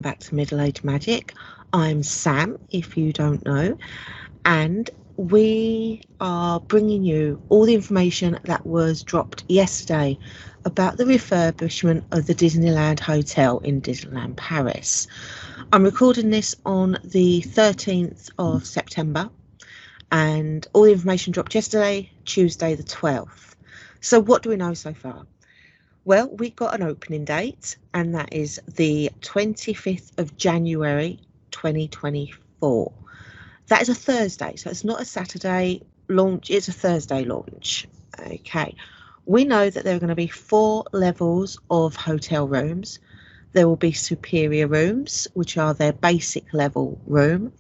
back to Middle Age Magic. I'm Sam, if you don't know, and we are bringing you all the information that was dropped yesterday about the refurbishment of the Disneyland Hotel in Disneyland Paris. I'm recording this on the 13th of September, and all the information dropped yesterday, Tuesday the 12th. So what do we know so far? Well, we got an opening date, and that is the 25th of January 2024. That is a Thursday, so it's not a Saturday launch, it's a Thursday launch. Okay, we know that there are going to be 4 levels of hotel rooms. There will be superior rooms, which are their basic level room.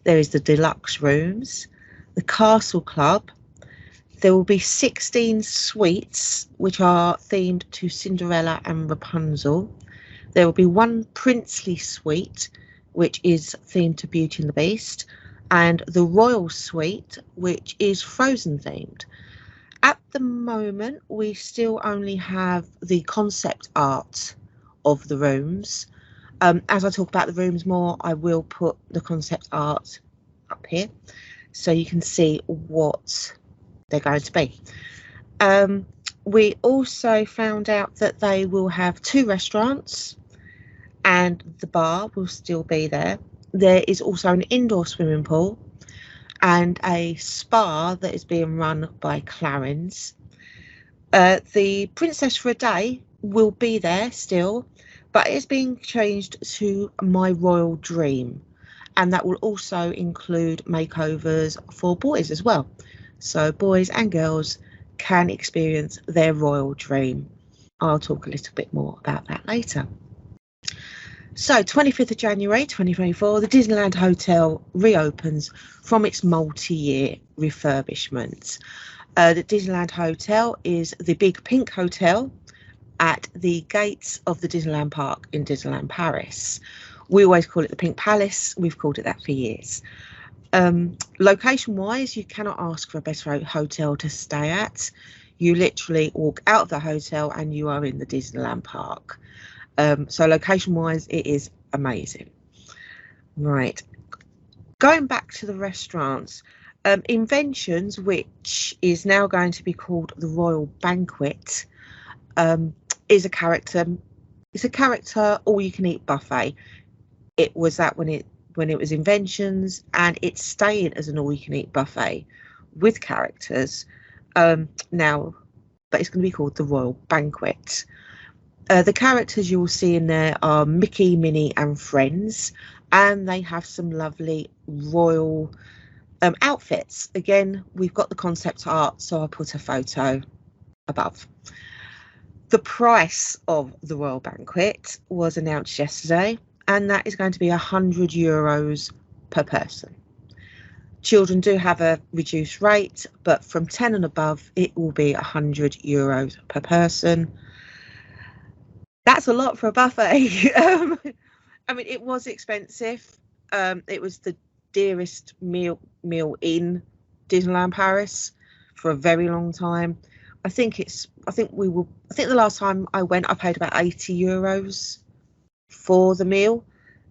There is the deluxe rooms, the Castle Club. There will be 16 suites, which are themed to Cinderella and Rapunzel. There will be 1 princely suite, which is themed to Beauty and the Beast, and the Royal Suite, which is Frozen themed. At the moment, we still only have the concept art of the rooms. As I talk about the rooms more, I will put the concept art up here so you can see what they're going to be. We also found out that they will have 2 restaurants and the bar will still be there. There is also an indoor swimming pool and a spa that is being run by Clarins. The Princess for a Day will be there still, but it's being changed to My Royal Dream, and that will also include makeovers for boys as well. So boys and girls can experience their royal dream. I'll talk a little bit more about that later. So 25th of January 2024, the Disneyland Hotel reopens from its multi-year refurbishment. The Disneyland Hotel is the big pink hotel at the gates of the Disneyland Park in Disneyland Paris. We always call it the Pink Palace. We've called it that for years. Location wise, you cannot ask for a better hotel to stay at. You literally walk out of the hotel and you are in the Disneyland Park. So location wise, it is amazing. Right, going back to the restaurants, Inventions, which is now going to be called the Royal Banquet, is a character. It's a character all you can eat buffet. It was that when it was Inventions, and it's staying as an all-you-can-eat buffet with characters now, but it's going to be called the Royal Banquet. The characters you will see in there are Mickey, Minnie and friends, and they have some lovely royal outfits. Again, we've got the concept art, so I'll put a photo above. The price of the Royal Banquet was announced yesterday, and that is going to be €100 per person. Children do have a reduced rate, but from 10 and above, it will be €100 per person. That's a lot for a buffet. I mean, it was expensive. It was the dearest meal in Disneyland Paris for a very long time. I think the last time I went, I paid about €80 for the meal,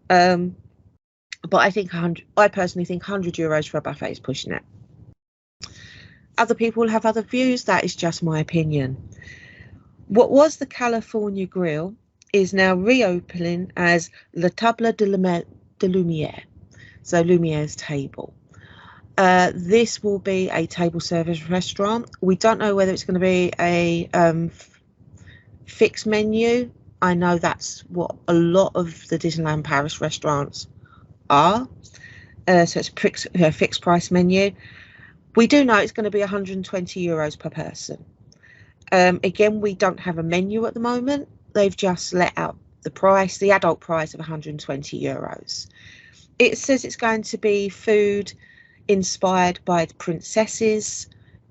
but I personally think €100 for a buffet is pushing it. Other people have other views. That is just my opinion. What was the California Grill is now reopening as La Table de Lumière, so Lumiere's table. This will be a table service restaurant. We don't know whether it's going to be a fixed menu. I know that's what a lot of the Disneyland Paris restaurants are. So it's a fixed price menu. We do know it's going to be €120 per person. Again, we don't have a menu at the moment. They've just let out the price, the adult price of €120. It says it's going to be food inspired by the princesses.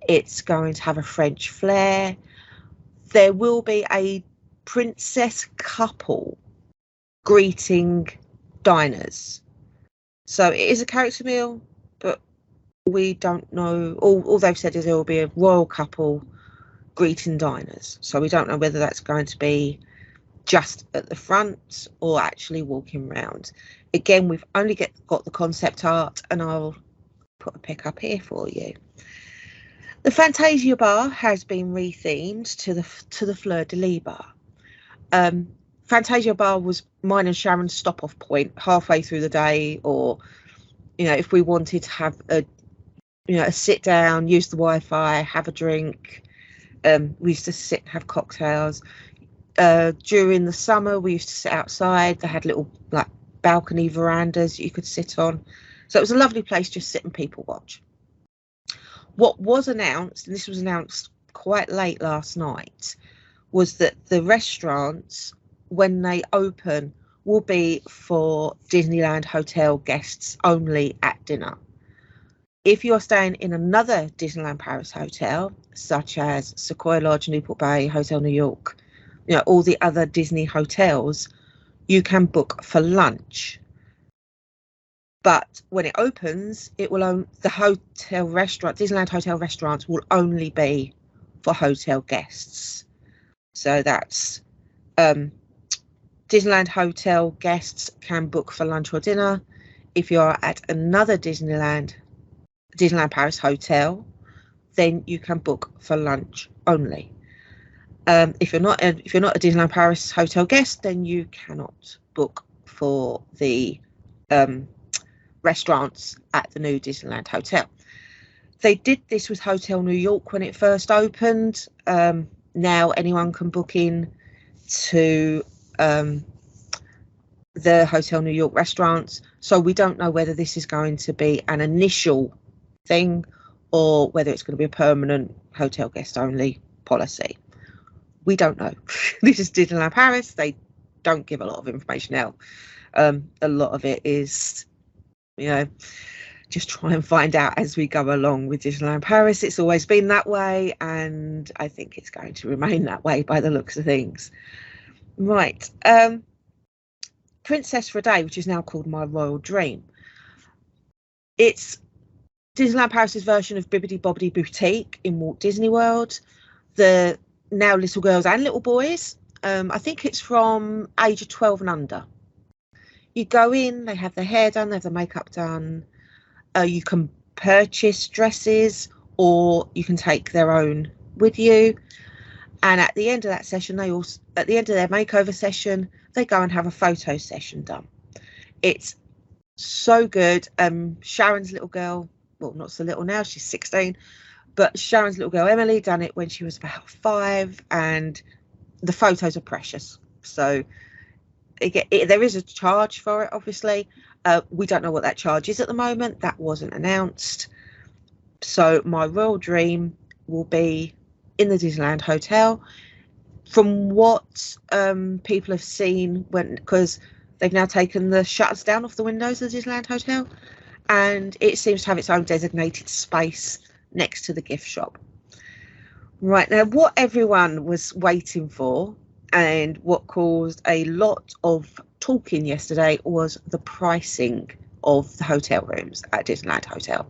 It's going to have a French flair. There will be a princess couple greeting diners. So it is a character meal, but we don't know. All they've said is there will be a royal couple greeting diners. So we don't know whether that's going to be just at the front or actually walking around. Again, we've only got the concept art, and I'll put a pic up here for you. The Fantasia bar has been rethemed to the Fleur de Lis bar. Fantasia bar was mine and Sharon's stop off point halfway through the day, or if we wanted to have a sit down, use the Wi-Fi, have a drink. We used to sit and have cocktails. During the summer, we used to sit outside. They had little balcony verandas you could sit on. So it was a lovely place just sit and people watch. What was announced, and this was announced quite late last night, was that the restaurants, when they open, will be for Disneyland Hotel guests only at dinner. If you're staying in another Disneyland Paris hotel, such as Sequoia Lodge, Newport Bay, Hotel New York, all the other Disney hotels, you can book for lunch. But when it opens, it will Disneyland Hotel restaurants will only be for hotel guests. So that's Disneyland Hotel guests can book for lunch or dinner. If you're at another Disneyland Paris hotel, then you can book for lunch only. If you're not a Disneyland Paris hotel guest, then you cannot book for the restaurants at the new Disneyland Hotel. They did this with Hotel New York when it first opened. Now anyone can book in to the Hotel New York restaurants. So we don't know whether this is going to be an initial thing or whether it's going to be a permanent hotel guest only policy. We don't know. This is Disneyland Paris. They don't give a lot of information out. A lot of it is, just try and find out as we go along with Disneyland Paris. It's always been that way, and I think it's going to remain that way by the looks of things. Right. Princess for a Day, which is now called My Royal Dream. It's Disneyland Paris's version of Bibbidi Bobbidi Boutique in Walt Disney World. The now little girls and little boys. I think it's from age of 12 and under. You go in, they have their hair done, they have their makeup done. You can purchase dresses, or you can take their own with you. And at the end of that session, at the end of their makeover session, they go and have a photo session done. It's so good. Sharon's little girl, well, not so little now, she's 16, but Sharon's little girl Emily done it when she was about 5, and the photos are precious. So there is a charge for it, obviously. We don't know what that charge is at the moment. That wasn't announced. So My Royal Dream will be in the Disneyland Hotel. From what people have seen, because they've now taken the shutters down off the windows of the Disneyland Hotel, and it seems to have its own designated space next to the gift shop. Right, now what everyone was waiting for and what caused a lot of talking yesterday was the pricing of the hotel rooms at Disneyland Hotel.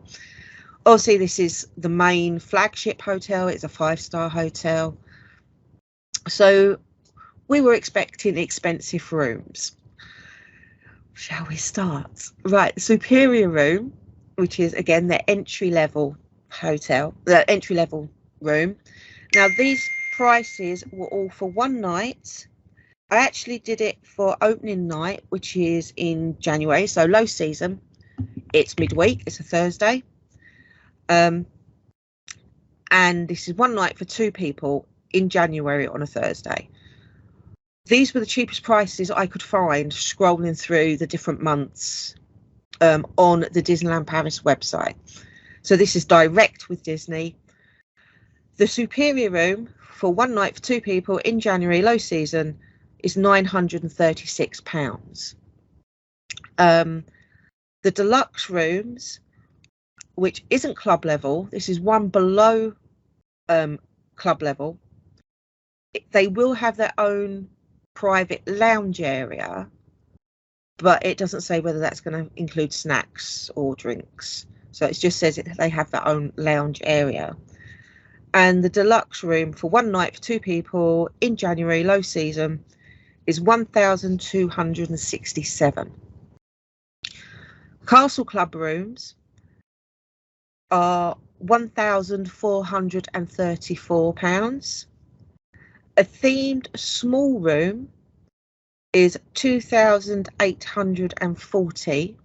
Obviously, this is the main flagship hotel. It's a 5-star hotel. So we were expecting expensive rooms. Shall we start? Right, the Superior room, which is again the entry-level hotel, the entry-level room. Now these prices were all for one night. I actually did it for opening night, which is in January, so low season. It's midweek, it's a Thursday. And this is one night for 2 people in January on a Thursday. These were the cheapest prices I could find scrolling through the different months on the Disneyland Paris website. So this is direct with Disney. The Superior room for one night for 2 people in January, low season, is £936. The deluxe rooms, which isn't club level, this is one below club level. They will have their own private lounge area, but it doesn't say whether that's going to include snacks or drinks. So it just says they have their own lounge area. And the deluxe room for one night for 2 people in January, low season, is 1,267. Castle Club rooms are £1,434. A themed small room is 2,840.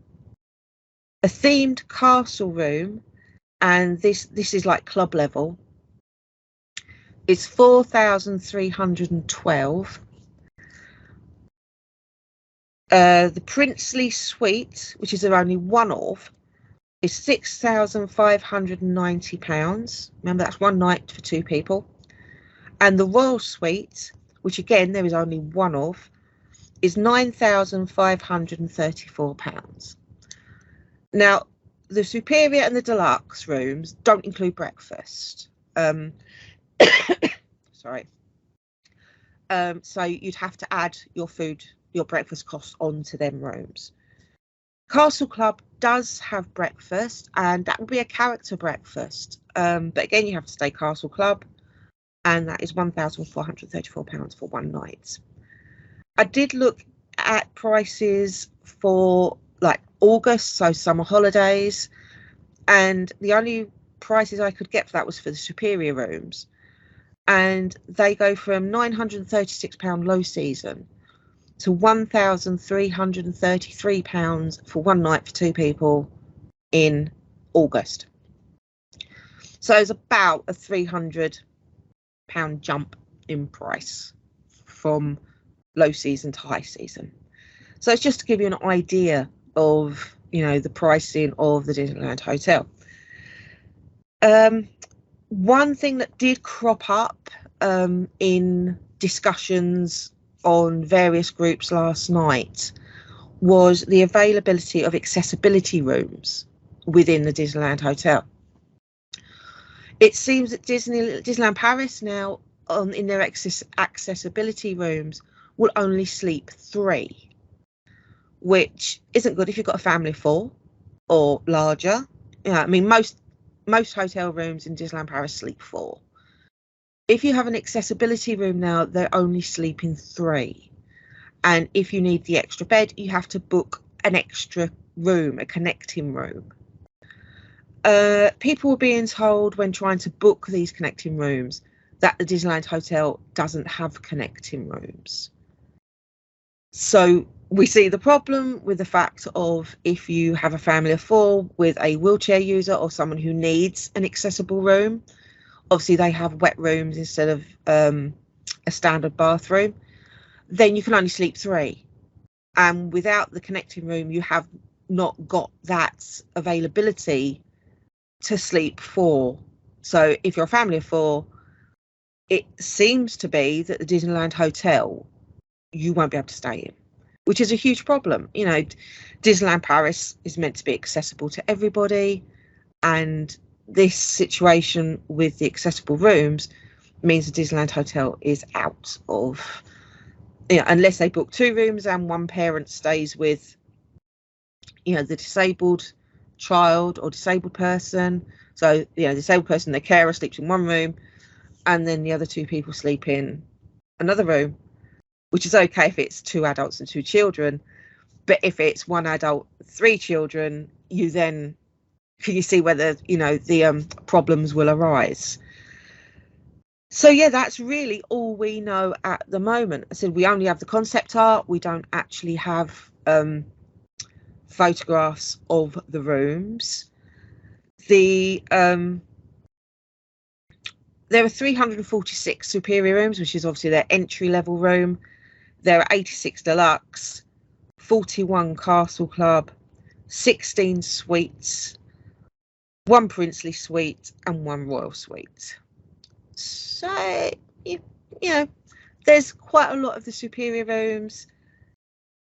A themed castle room, and this is like club level, is 4,312. The princely suite, which is there only one of, is £6,590. Remember, that's one night for two people. And the royal suite, which again there is only one of, is £9,534. Now, the superior and the deluxe rooms don't include breakfast. Sorry. So you'd have to add your breakfast costs onto them rooms. Castle Club does have breakfast, and that will be a character breakfast. But again, you have to stay Castle Club, and that is £1,434 for one night. I did look at prices for like August, so summer holidays, and the only prices I could get for that was for the superior rooms, and they go from £936 low season to £1,333 for one night for two people in August. So it's about a £300 jump in price from low season to high season. So it's just to give you an idea of, the pricing of the Disneyland Hotel. One thing that did crop up in discussions on various groups last night was the availability of accessibility rooms within the Disneyland Hotel. It seems that Disneyland Paris now, in their accessibility rooms, will only sleep 3, which isn't good if you've got a family of 4 or larger. I mean, most hotel rooms in Disneyland Paris sleep 4. If you have an accessibility room now, they're only sleeping 3. And if you need the extra bed, you have to book an extra room, a connecting room. People were being told when trying to book these connecting rooms that the Disneyland Hotel doesn't have connecting rooms. So we see the problem with the fact of if you have a family of 4 with a wheelchair user or someone who needs an accessible room, obviously they have wet rooms instead of a standard bathroom, then you can only sleep 3. And without the connecting room, you have not got that availability to sleep 4. So if you're a family of 4, it seems to be that the Disneyland Hotel, you won't be able to stay in, which is a huge problem. Disneyland Paris is meant to be accessible to everybody, and this situation with the accessible rooms means the Disneyland Hotel is out of, unless they book 2 rooms and one parent stays with, the disabled child or disabled person. So, disabled person, the carer sleeps in one room, and then the other 2 people sleep in another room, which is okay if it's 2 adults and 2 children. But if it's 1 adult, 3 children, can you see whether, the problems will arise. So, yeah, that's really all we know at the moment. I said we only have the concept art. We don't actually have photographs of the rooms. There are 346 superior rooms, which is obviously their entry level room. There are 86 deluxe, 41 Castle Club, 16 suites, 1 princely suite and 1 royal suite. So, there's quite a lot of the superior rooms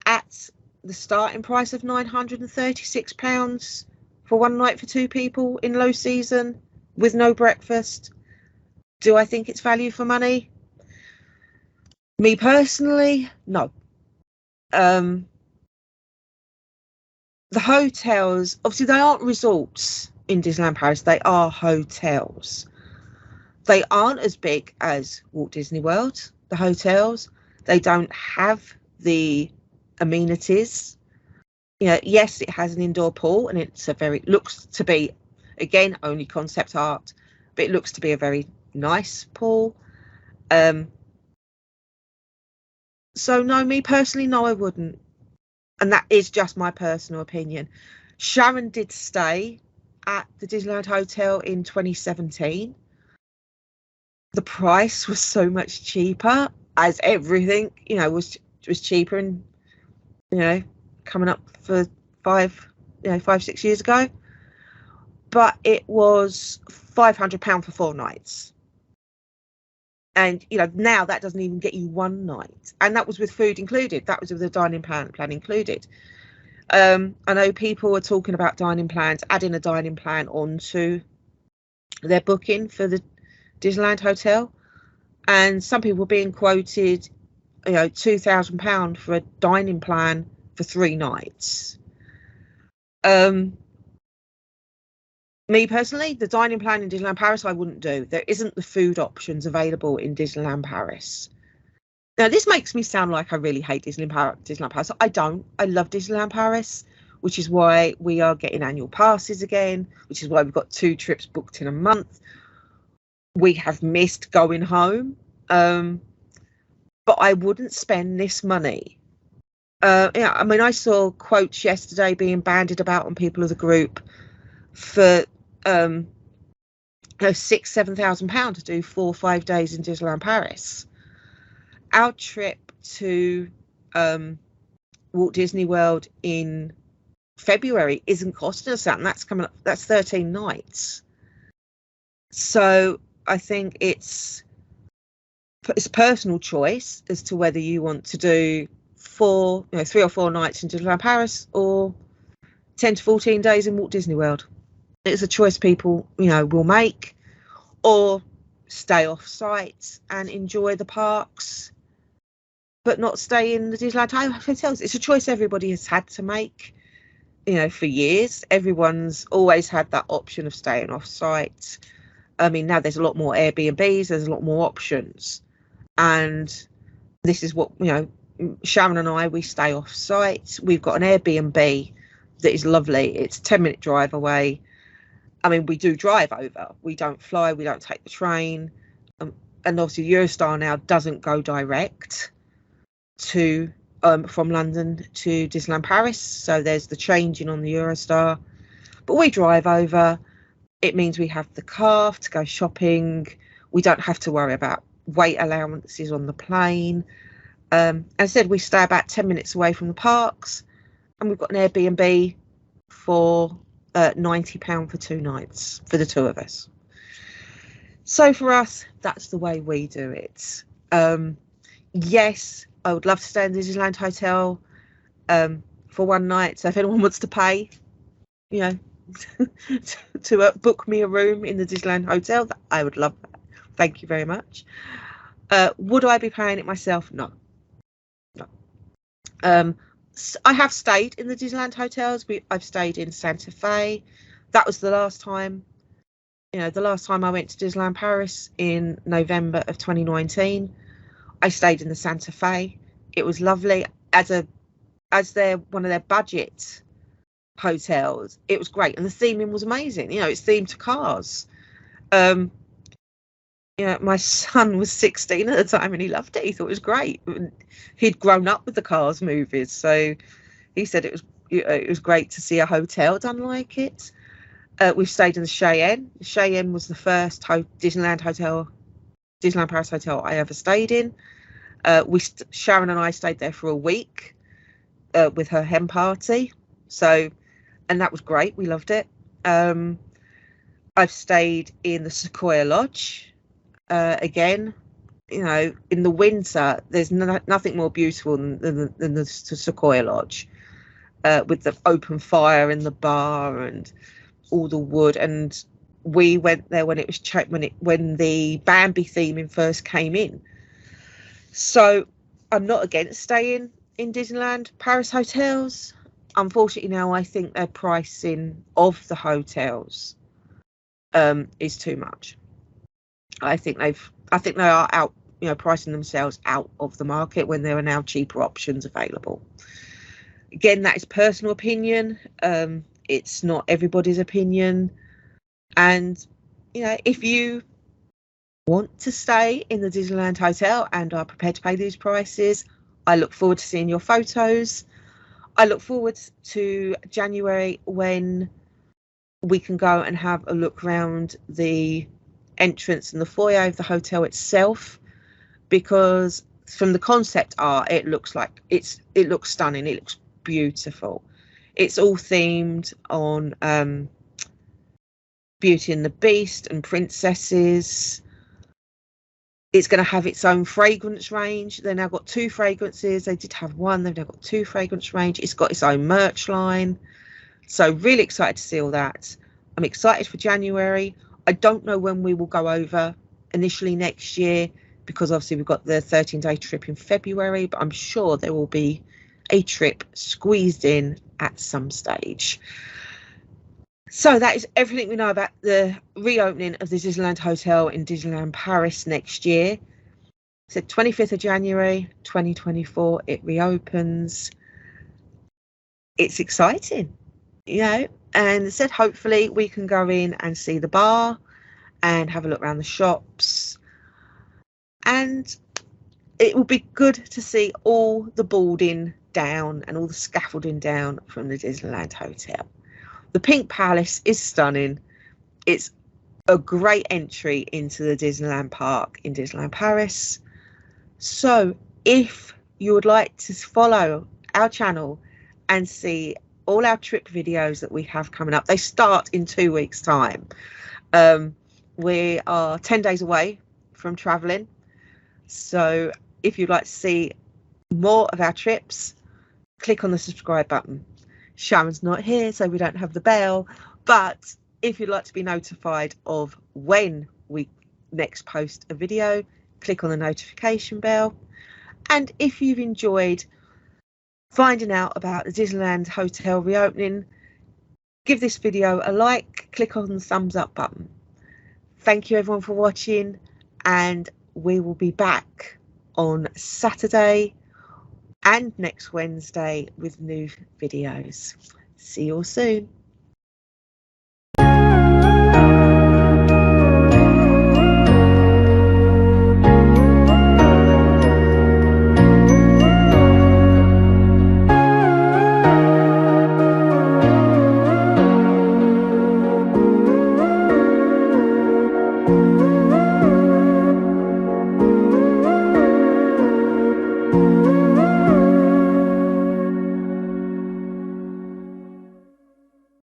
at the starting price of £936 for one night for 2 people in low season with no breakfast. Do I think it's value for money? Me personally, no. The hotels, obviously they aren't resorts in Disneyland Paris, they are hotels. They aren't as big as Walt Disney World, the hotels. They don't have the amenities. You know, yes, it has an indoor pool, and it's looks to be, again, only concept art, but it looks to be a very nice pool. So no, me personally, no, I wouldn't. And that is just my personal opinion. Sharon did stay at the Disneyland Hotel in 2017. The price was so much cheaper, as everything, you know, was cheaper, and, you know, coming up for 5-6 years ago. But it was £500 for 4 nights. And, you know, now that doesn't even get you 1 night. And that was with food included. That was with the dining plan included. I know people were talking about dining plans, adding a dining plan onto their booking for the Disneyland Hotel. And some people were being quoted, you know, £2,000 for a dining plan for 3 nights. Me personally, the dining plan in Disneyland Paris, I wouldn't do. There isn't the food options available in Disneyland Paris. Now, this makes me sound like I really hate Disneyland Paris. I don't. I love Disneyland Paris, which is why we are getting annual passes again, which is why we've got 2 trips booked in a month. We have missed going home, but I wouldn't spend this money. Yeah, I mean, I saw quotes yesterday being bandied about on people of the group for £6,000-7,000 to do 4 or 5 days in Disneyland Paris. Our trip to Walt Disney World in February isn't costing us that, and that's coming up. That's 13 nights. So I think it's a personal choice as to whether you want to do 3 or 4 nights in Disneyland Paris or 10 to 14 days in Walt Disney World. It's a choice people, you know, will make, or stay off site and enjoy the parks, but not stay in the Disneyland hotels. It's a choice everybody has had to make, you know, for years. Everyone's always had that option of staying off site. I mean, now there's a lot more Airbnbs, there's a lot more options. And this is what, you know, Sharon and I, we stay off site. We've got an Airbnb that is lovely. It's a 10-minute drive away. I mean, we do drive over. We don't fly. We don't take the train. And obviously, Eurostar now doesn't go direct to from London to Disneyland Paris. So there's the changing on the Eurostar. But we drive over. It means we have the car to go shopping. We don't have to worry about weight allowances on the plane. As I said, we stay about 10 minutes away from the parks. And we've got an Airbnb for £90 for 2 nights for the 2 of us. So for us, that's the way we do it. Yes, I would love to stay in the Disneyland Hotel for 1 night. So if anyone wants to pay, you know, to book me a room in the Disneyland Hotel, I would love that. Thank you very much. Would I be paying it myself? No. I have stayed in the Disneyland hotels. I've stayed in Santa Fe. That was the last time, you know, the last time I went to Disneyland Paris in November of 2019. I stayed in the Santa Fe. It was lovely. As they're one of their budget hotels, it was great, and the theming was amazing. You know, it's themed to cars. You know, my son was 16 at the time and he loved it. He thought it was great. He'd grown up with the Cars movies, so he said it was great to see a hotel done like it. We've stayed in the Cheyenne. Cheyenne was the first Disneyland Paris hotel I ever stayed in. Sharon and I stayed there for a week with her hen party. So, and that was great. We loved it. I've stayed in the Sequoia Lodge. Again, you know, in the winter, there's nothing more beautiful than the Sequoia Lodge, with the open fire in the bar and all the wood. And we went there when it was when the Bambi theming first came in. So I'm not against staying in Disneyland Paris hotels. Unfortunately, now I think their pricing of the hotels is too much. I think they are you know, pricing themselves out of the market when there are now cheaper options available. Again, that is personal opinion. It's not everybody's opinion. And, you know, if you want to stay in the Disneyland Hotel and are prepared to pay these prices, I look forward to seeing your photos. I look forward to January when we can go and have a look around the entrance and the foyer of the hotel itself, because from the concept art it looks like it looks stunning, it looks beautiful. It's all themed on Beauty and the Beast and princesses. It's going to have its own fragrance range. They've now got 2 fragrances. They did have one, they've now got 2 fragrance range. It's got its own merch line. So really excited to see all that. I'm excited for January. I don't know when we will go over initially next year, because obviously we've got the 13-day trip in February, but I'm sure there will be a trip squeezed in at some stage. So that is everything we know about the reopening of the Disneyland Hotel in Disneyland Paris next year. So 25th of January 2024 it reopens. It's exciting, you know, and said hopefully we can go in and see the bar and have a look around the shops, and it will be good to see all the boarding down and all the scaffolding down from the Disneyland Hotel. The Pink Palace is stunning. It's a great entry into the Disneyland Park in Disneyland Paris. So if you would like to follow our channel and see all our trip videos that we have coming up, they start in 2 weeks' time. We are 10 days away from traveling. So if you'd like to see more of our trips, click on the subscribe button. Sharon's not here, so we don't have the bell, but if you'd like to be notified of when we next post a video, click on the notification bell. And if you've enjoyed finding out about the Disneyland Hotel reopening, give this video a like, click on the thumbs up button. Thank you everyone for watching, and we will be back on Saturday and next Wednesday with new videos. See you all soon.